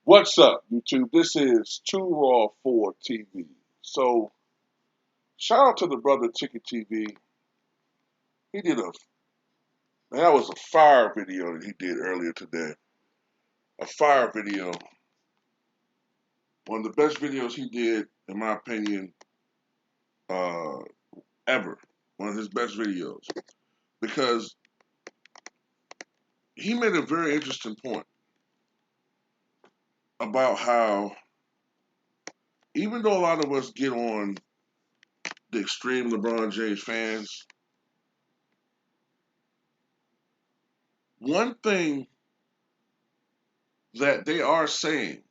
What's up, YouTube? This is Too Raw for TV. So, shout out to the brother Ticket TV. He did that was a fire video that he did earlier today. A fire video. One of the best videos he did, in my opinion, uh, ever. One of his best videos. Because he made a very interesting point about how, even though a lot of us get on the extreme LeBron James fans, one thing that they are saying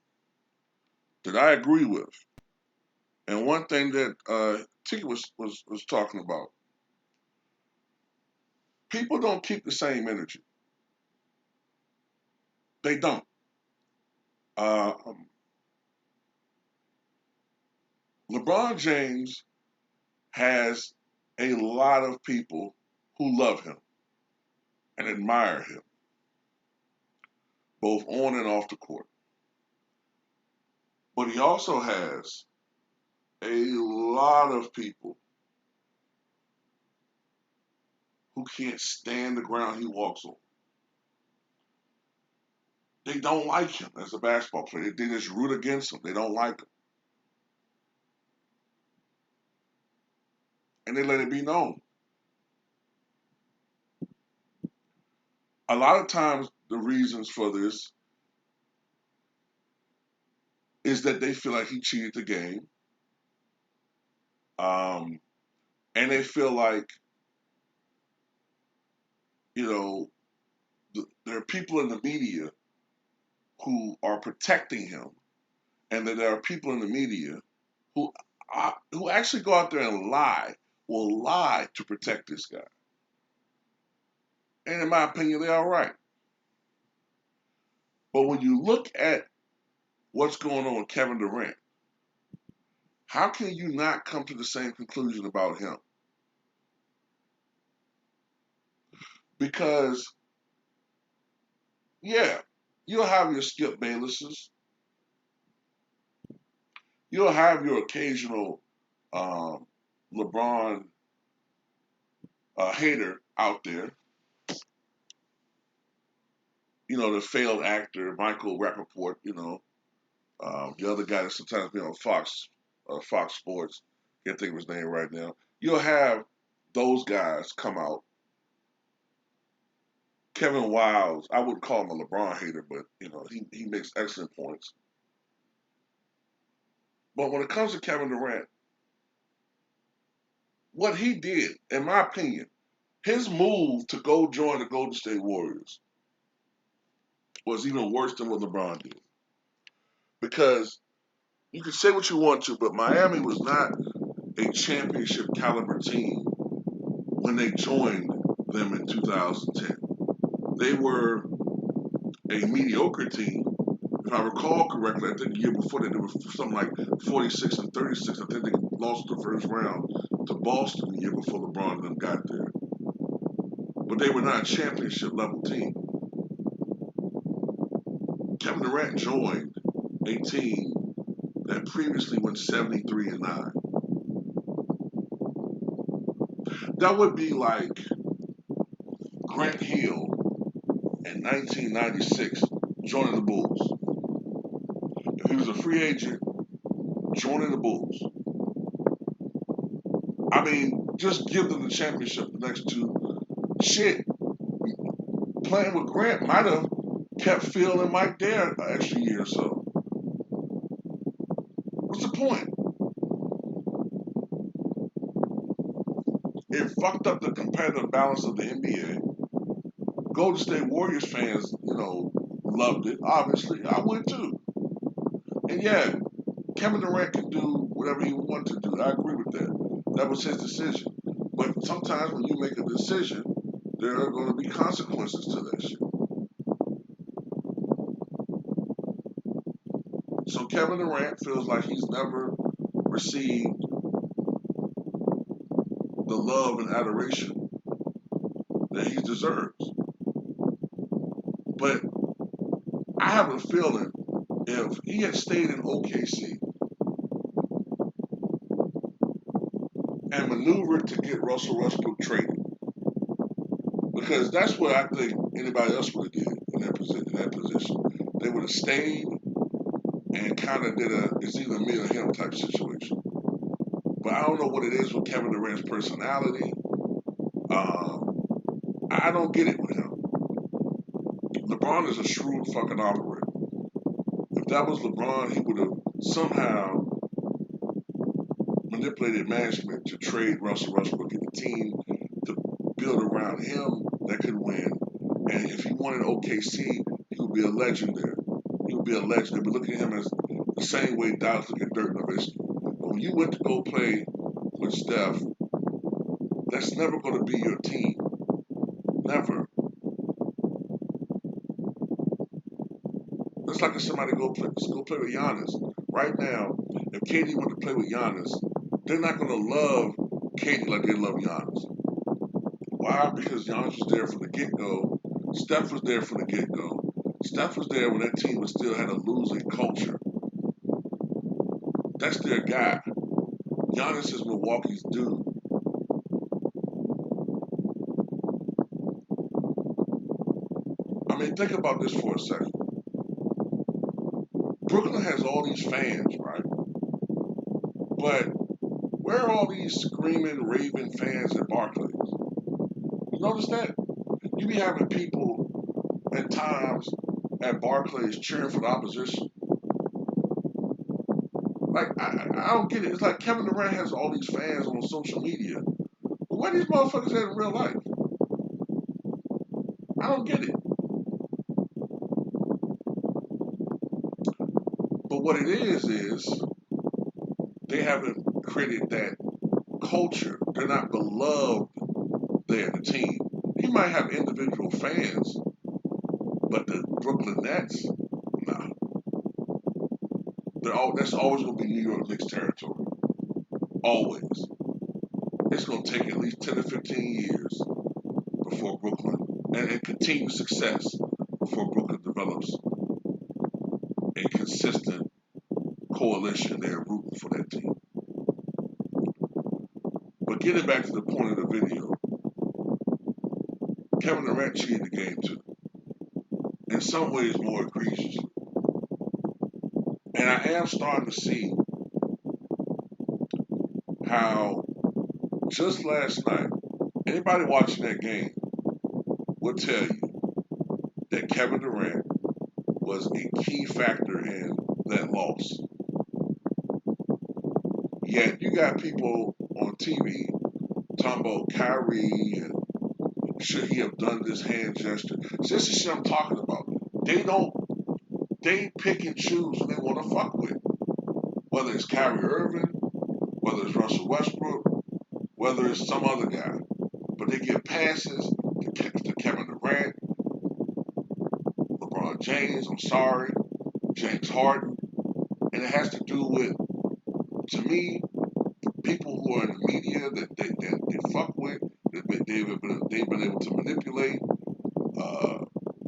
that I agree with, and one thing that Tiki was talking about, people don't keep the same energy. They don't. Uh, LeBron James has a lot of people who love him and admire him, both on and off the court. But he also has a lot of people who can't stand the ground he walks on. They don't like him as a basketball player. They just root against him. They don't like him. And they let it be known. A lot of times, the reasons for this is that they feel like he cheated the game. And they feel like, there are people in the media who are protecting him, and that there are people in the media who who actually go out there and will lie to protect this guy. And in my opinion, they're all right. But when you look at what's going on with Kevin Durant, how can you not come to the same conclusion about him? Because, yeah, you'll have your Skip Baylesses. You'll have your occasional LeBron hater out there. The failed actor, Michael Rappaport, the other guy that sometimes be on Fox Sports. Can't think of his name right now. You'll have those guys come out. Kevin Wiles, I wouldn't call him a LeBron hater, but he makes excellent points. But when it comes to Kevin Durant, what he did, in my opinion, his move to go join the Golden State Warriors was even worse than what LeBron did. Because you can say what you want to, but Miami was not a championship caliber team when they joined them in 2010. They were a mediocre team. If I recall correctly, I think the year before that, they were something like 46 and 36. I think they lost the first round to Boston the year before LeBron and them got there. But they were not a championship level team. Kevin Durant joined a team that previously went 73-9. That would be like Grant Hill in 1996 joining the Bulls. If he was a free agent, joining the Bulls. I mean, just give them the championship the next two. Shit, playing with Grant might have kept Phil and Mike there an extra year or so. What's the point? It fucked up the competitive balance of the NBA. Golden State Warriors fans, loved it. Obviously, I would too. And yeah, Kevin Durant can do whatever he wanted to do. I agree with that. That was his decision. But sometimes when you make a decision, there are going to be consequences to that shit. So Kevin Durant feels like he's never received the love and adoration that he deserves. But I have a feeling If he had stayed in OKC and maneuvered to get Russell Westbrook traded, because that's what I think anybody else would have did in that position. They would have stayed and kind of did it's either me or him type situation. But I don't know what it is with Kevin Durant's personality. Um, I don't get it with him. LeBron is a shrewd fucking operator. If that was LeBron, he would have somehow manipulated management to trade Russell Westbrook and the team to build around him that could win. And if he wanted OKC, he would be a legend there. He would be a legend. They would look at him as the same way Dallas look at Dirk Nowitzki. But when you went to go play with Steph, that's never going to be your team. Never. That's like if somebody go play with Giannis. Right now, if KD went to play with Giannis, they're not going to love KD like they love Giannis. Why? Because Giannis was there from the get-go. Steph was there from the get-go. Steph was there when that team still had a losing culture. That's their guy. Giannis is Milwaukee's dude. I mean, think about this for a second. Brooklyn has all these fans, right? But where are all these screaming, raving fans at Barclays? You notice that? You be having people at times at Barclays cheering for the opposition. Like, I don't get it. It's like Kevin Durant has all these fans on social media. But where these motherfuckers at in real life? I don't get it. But what it is they haven't created that culture. They're not beloved there, the team. He might have individual fans, but the Brooklyn Nets, nah. That's always going to be New York Knicks territory. Always. It's going to take at least 10 to 15 years before Brooklyn, and continued success before Brooklyn develops a consistent coalition there rooting for that team. But getting back to the point of the video, Kevin Durant cheated the game too. In some ways more egregiously. And I am starting to see how just last night, anybody watching that game will tell you that Kevin Durant was a key factor in that loss. Yet you got people on TV talking about Kyrie and should he have done this hand gesture. So this is shit I'm talking about. They pick and choose who they want to fuck with. Whether it's Kyrie Irving, whether it's Russell Westbrook, whether it's some other guy. But they give passes to Kevin Durant, LeBron James, James Harden. And it has to do with, to me, people who are in the media that they fuck with, they've been able to manipulate,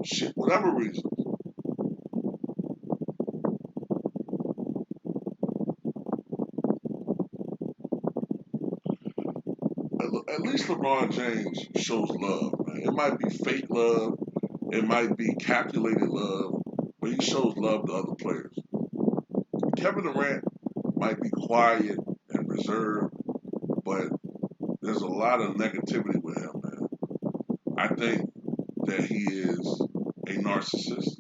shit, whatever reason. At least LeBron James shows love, man. It might be fake love, it might be calculated love, but he shows love to other players. Kevin Durant might be quiet and reserved, but there's a lot of negativity with him, man. I think that he is a narcissist.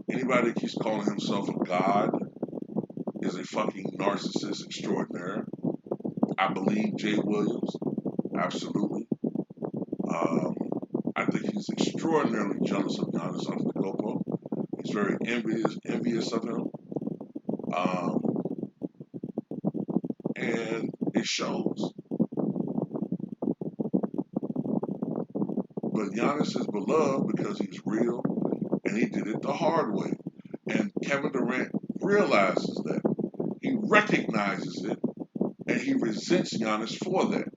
Anybody that keeps calling himself a god is a fucking narcissist extraordinaire. I believe Jay Williams, absolutely. Um, I think he's extraordinarily jealous of Giannis Antetokounmpo. He's very envious of him, um, and it shows. But Giannis is beloved because he's real, and he did it the hard way. And Kevin Durant realizes that. He recognizes it, and he resents Giannis for that.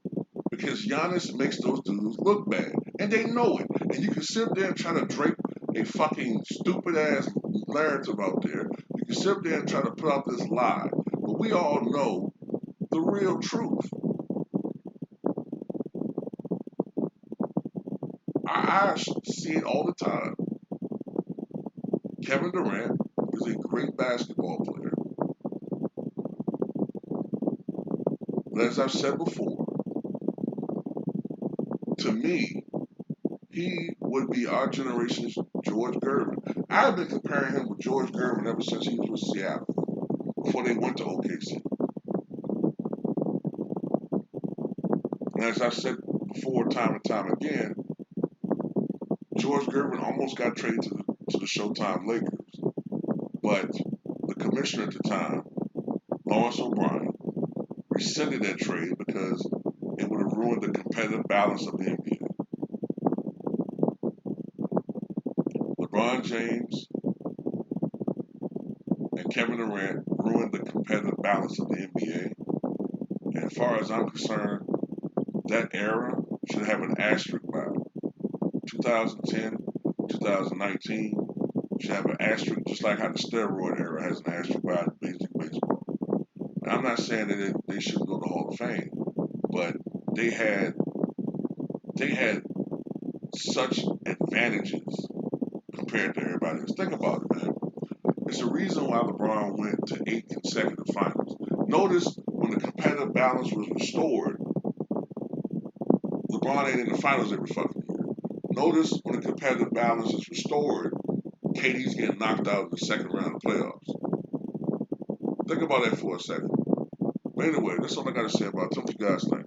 Because Giannis makes those dudes look bad. And they know it. And you can sit there and try to drape a fucking stupid ass narrative out there. You can sit there and try to put out this lie, but we all know the real truth. Our eyes see it all the time. Kevin Durant is a great basketball player. But as I've said before, to me, he would be our generation's George Gervin. I've been comparing him with George Gervin ever since he was with Seattle, before they went to OKC. And as I've said before, time and time again, George Gervin almost got traded to the Showtime Lakers, but the commissioner at the time, Lawrence O'Brien, rescinded that trade because it would have ruined the competitive balance of the NBA. LeBron James and Kevin Durant ruined the competitive balance of the NBA. And as far as I'm concerned, that era should have an asterisk by it. 2010, 2019 should have an asterisk, just like how the steroid era has an asterisk by it in Major League Baseball. And I'm not saying that they shouldn't go to the Hall of Fame, but they had such advantages compared to everybody else. Think about it, man. It's the reason why LeBron went to 8 consecutive finals. Notice when the competitive balance was restored, LeBron ain't in the finals every fucking year. Notice when the competitive balance is restored, KD's getting knocked out in the second round of playoffs. Think about that for a second. But anyway, that's all I got to say about it. Tell me what you guys think.